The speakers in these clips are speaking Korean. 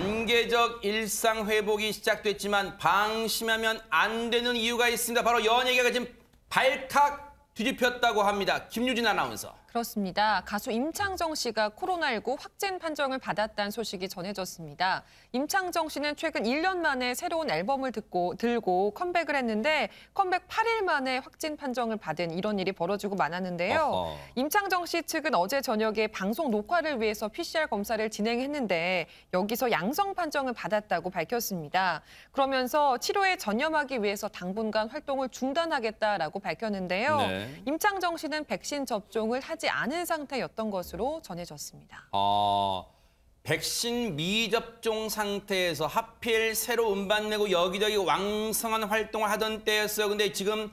단계적 일상 회복이 시작됐지만 방심하면 안 되는 이유가 있습니다. 바로 연예계가 지금 발칵 뒤집혔다고 합니다. 김유진 아나운서. 그렇습니다. 가수 임창정 씨가 코로나19 확진 판정을 받았다는 소식이 전해졌습니다. 임창정 씨는 최근 1년 만에 새로운 앨범을 들고 컴백을 했는데 컴백 8일 만에 확진 판정을 받은 이런 일이 벌어지고 많았는데요. 임창정 씨 측은 어제 저녁에 방송 녹화를 위해서 PCR 검사를 진행했는데 여기서 양성 판정을 받았다고 밝혔습니다. 그러면서 치료에 전념하기 위해서 당분간 활동을 중단하겠다라고 밝혔는데요. 네. 임창정 씨는 백신 접종을 하지 않은 상태였던 것으로 전해졌습니다. 백신 미접종 상태에서 하필 새로 음반 내고 여기저기 왕성한 활동을 하던 때였어요. 근데 지금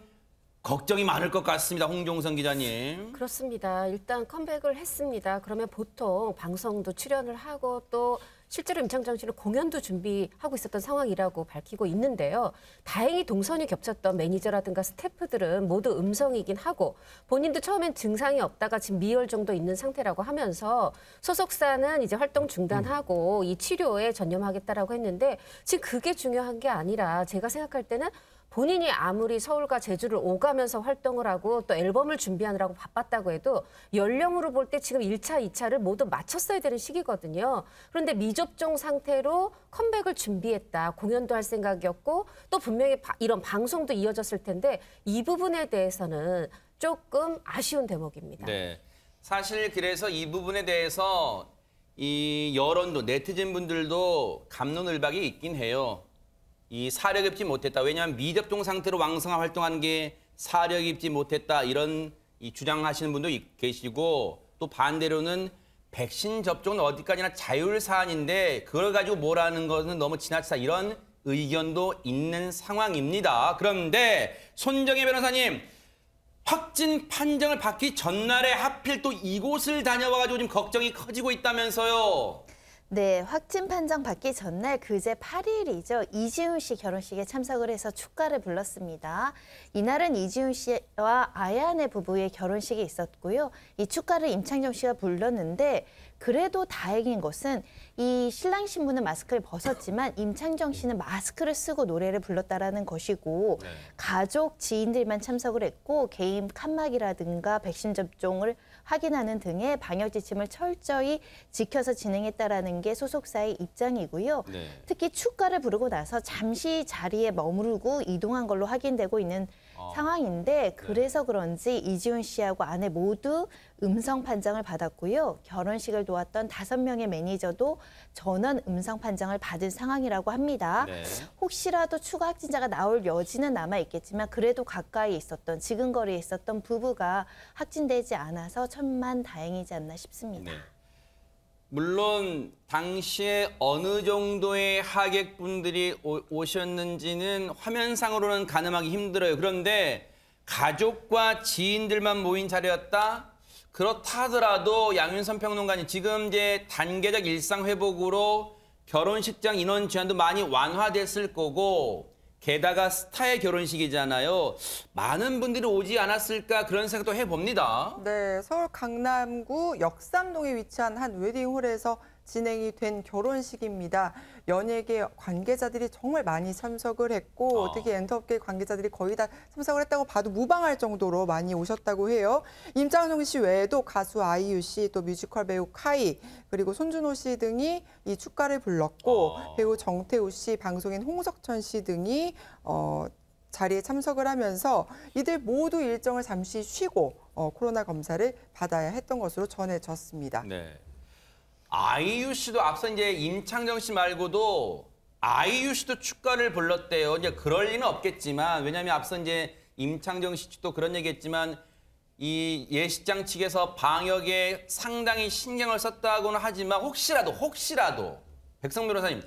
걱정이 많을 것 같습니다. 홍종선 기자님. 그렇습니다. 일단 컴백을 했습니다. 그러면 보통 방송도 출연을 하고 또 실제로 임창정 씨는 공연도 준비하고 있었던 상황이라고 밝히고 있는데요. 다행히 동선이 겹쳤던 매니저라든가 스태프들은 모두 음성이긴 하고 본인도 처음엔 증상이 없다가 지금 미열 정도 있는 상태라고 하면서 소속사는 이제 활동 중단하고 이 치료에 전념하겠다라고 했는데 지금 그게 중요한 게 아니라 제가 생각할 때는 본인이 아무리 서울과 제주를 오가면서 활동을 하고 또 앨범을 준비하느라고 바빴다고 해도 연령으로 볼 때 지금 1차, 2차를 모두 마쳤어야 되는 시기거든요. 그런데 미접종 상태로 컴백을 준비했다. 공연도 할 생각이었고 또 분명히 이런 방송도 이어졌을 텐데 이 부분에 대해서는 조금 아쉬운 대목입니다. 네, 사실 그래서 이 부분에 대해서 이 여론도 네티즌 분들도 갑론을박이 있긴 해요. 이 사력 입지 못했다. 왜냐하면 미접종 상태로 왕성한 활동하는 게 사력 입지 못했다. 이런 주장하시는 분도 계시고 또 반대로는 백신 접종은 어디까지나 자율 사안인데 그걸 가지고 뭐라는 것은 너무 지나치다. 이런 의견도 있는 상황입니다. 그런데 손정혜 변호사님, 확진 판정을 받기 전날에 하필 또 이곳을 다녀와가지고 지금 걱정이 커지고 있다면서요. 네, 확진 판정 받기 전날 그제 8일이죠. 이지훈 씨 결혼식에 참석을 해서 축가를 불렀습니다. 이날은 이지훈 씨와 아야네 부부의 결혼식이 있었고요. 이 축가를 임창정 씨가 불렀는데 그래도 다행인 것은 이 신랑 신부는 마스크를 벗었지만 임창정 씨는 마스크를 쓰고 노래를 불렀다라는 것이고 가족, 지인들만 참석을 했고 개인 칸막이라든가 백신 접종을 확인하는 등의 방역 지침을 철저히 지켜서 진행했다라는 게 소속사의 입장이고요. 특히 축가를 부르고 나서 잠시 자리에 머무르고 이동한 걸로 확인되고 있는 상황인데 그래서 그런지 이지훈 씨하고 아내 모두 음성 판정을 받았고요. 결혼식을 도왔던 5명의 매니저도 전원 음성 판정을 받은 상황이라고 합니다. 혹시라도 추가 확진자가 나올 여지는 남아있겠지만 그래도 가까이 있었던 지근거리에 있었던 부부가 확진되지 않아서 천만다행이지 않나 싶습니다. 물론 당시에 어느 정도의 하객분들이 오셨는지는 화면상으로는 가늠하기 힘들어요. 그런데 가족과 지인들만 모인 자리였다? 그렇다 하더라도 양윤선 평론가님, 지금 이제 단계적 일상 회복으로 결혼식장 인원 제한도 많이 완화됐을 거고 게다가 스타의 결혼식이잖아요. 많은 분들이 오지 않았을까 그런 생각도 해봅니다. 네, 서울 강남구 역삼동에 위치한 한 웨딩홀에서 진행이 된 결혼식입니다. 연예계 관계자들이 정말 많이 참석을 했고 특히 엔터업계 관계자들이 거의 다 참석을 했다고 봐도 무방할 정도로 많이 오셨다고 해요. 임창정 씨 외에도 가수 아이유 씨, 또 뮤지컬 배우 카이, 그리고 손준호 씨 등이 이 축가를 불렀고 배우 정태우 씨, 방송인 홍석천 씨 등이 자리에 참석을 하면서 이들 모두 일정을 잠시 쉬고 코로나 검사를 받아야 했던 것으로 전해졌습니다. 네. 아이유 씨도 앞서 이제 임창정 씨 말고도 아이유 씨도 축가를 불렀대요. 이제 그럴 리는 없겠지만 왜냐하면 앞서 이제 임창정 씨도 그런 얘기했지만 이 예식장 측에서 방역에 상당히 신경을 썼다고는 하지만 혹시라도 백성 변호사님,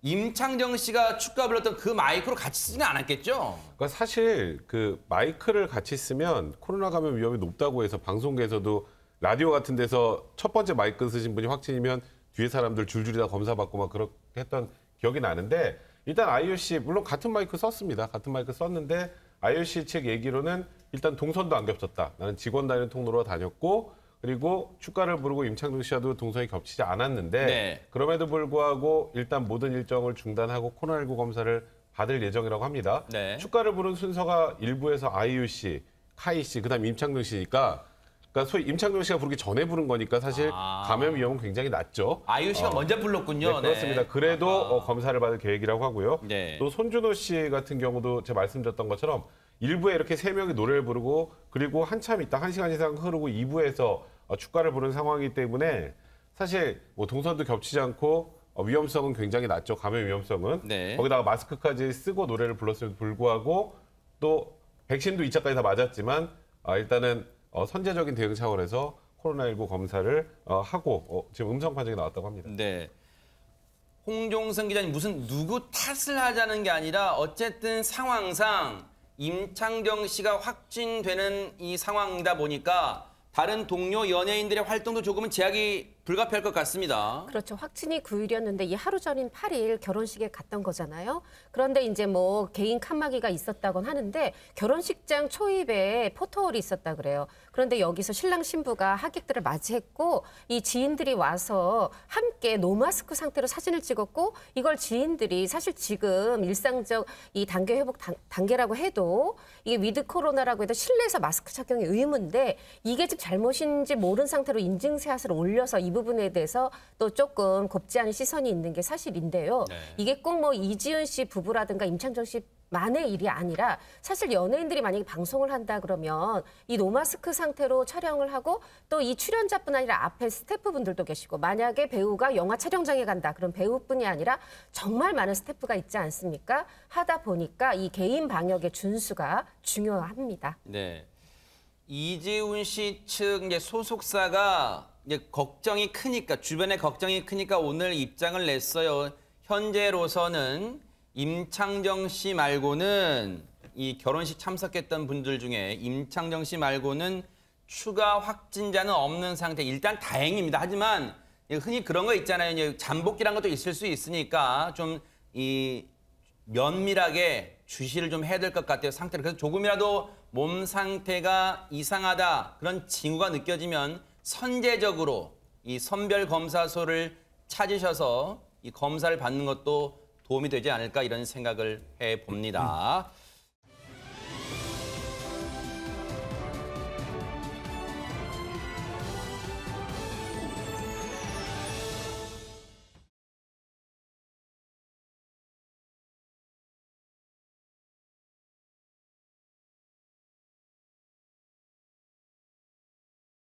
임창정 씨가 축가 불렀던 그 마이크로 같이 쓰지는 않았겠죠? 그러니까 사실 그 마이크를 같이 쓰면 코로나 감염 위험이 높다고 해서 방송계에서도 라디오 같은 데서 첫 번째 마이크 쓰신 분이 확진이면 뒤에 사람들 줄줄이 다 검사받고 막 그렇게 했던 기억이 나는데 일단 아이유 씨 물론 같은 마이크 썼습니다. 같은 마이크 썼는데 아이유 씨 측 얘기로는 일단 동선도 안 겹쳤다. 나는 직원 다니는 통로로 다녔고 그리고 축가를 부르고 임창정 씨와도 동선이 겹치지 않았는데 네. 그럼에도 불구하고 일단 모든 일정을 중단하고 코로나19 검사를 받을 예정이라고 합니다. 네. 축가를 부른 순서가 일부에서 아이유 씨, 카이 씨, 그다음 임창정 씨니까 그러니까 소위 임창정 씨가 부르기 전에 부른 거니까 사실 감염 위험은 굉장히 낮죠. 아이유 씨가 먼저 불렀군요. 네, 그렇습니다. 네. 그래도 검사를 받을 계획이라고 하고요. 네. 또 손준호 씨 같은 경우도 제가 말씀드렸던 것처럼 1부에 이렇게 3명이 노래를 부르고 그리고 한참 있다 1시간 이상 흐르고 2부에서 축가를 부른 상황이기 때문에 사실 뭐 동선도 겹치지 않고 위험성은 굉장히 낮죠. 감염 위험성은. 네. 거기다가 마스크까지 쓰고 노래를 불렀음에도 불구하고 또 백신도 2차까지 다 맞았지만 일단은 선제적인 대응 차원에서 코로나19 검사를 하고 지금 음성 판정이 나왔다고 합니다. 네. 홍종선 기자님 무슨 누구 탓을 하자는 게 아니라 어쨌든 상황상 임창정 씨가 확진되는 이 상황이다 보니까 다른 동료 연예인들의 활동도 조금은 제약이 불가피할 것 같습니다. 그렇죠. 확진이 9일이었는데 이 하루 전인 8일 결혼식에 갔던 거잖아요. 그런데 이제 뭐 개인 칸막이가 있었다곤 하는데 결혼식장 초입에 포토홀이 있었다 그래요. 그런데 여기서 신랑 신부가 하객들을 맞이했고 이 지인들이 와서 함께 노마스크 상태로 사진을 찍었고 이걸 지인들이 사실 지금 일상적 이 단계 회복 단계라고 해도 이게 위드 코로나라고 해도 실내에서 마스크 착용이 의무인데 이게 지금 잘못인지 모른 상태로 인증샷을 올려서 이 부분에 대해서 또 조금 곱지 않은 시선이 있는 게 사실인데요. 네. 이게 꼭 뭐 이지훈 씨 부부라든가 임창정 씨 만의 일이 아니라 사실 연예인들이 만약에 방송을 한다 그러면 이 노마스크 상태로 촬영을 하고 또 이 출연자뿐 아니라 앞에 스태프분들도 계시고 만약에 배우가 영화 촬영장에 간다 그럼 배우뿐이 아니라 정말 많은 스태프가 있지 않습니까? 하다 보니까 이 개인 방역의 준수가 중요합니다. 네. 이재훈 씨 측 이제 소속사가 이제 걱정이 크니까 주변에 걱정이 크니까 오늘 입장을 냈어요. 현재로서는 임창정 씨 말고는 이 결혼식 참석했던 분들 중에 임창정 씨 말고는 추가 확진자는 없는 상태. 일단 다행입니다. 하지만 흔히 그런 거 있잖아요. 이제 잠복기란 것도 있을 수 있으니까 좀 이 면밀하게 주시를 좀 해야 될 것 같아요. 상태를. 그래서 조금이라도 몸 상태가 이상하다 그런 징후가 느껴지면 선제적으로 이 선별 검사소를 찾으셔서 이 검사를 받는 것도 도움이 되지 않을까 이런 생각을 해봅니다.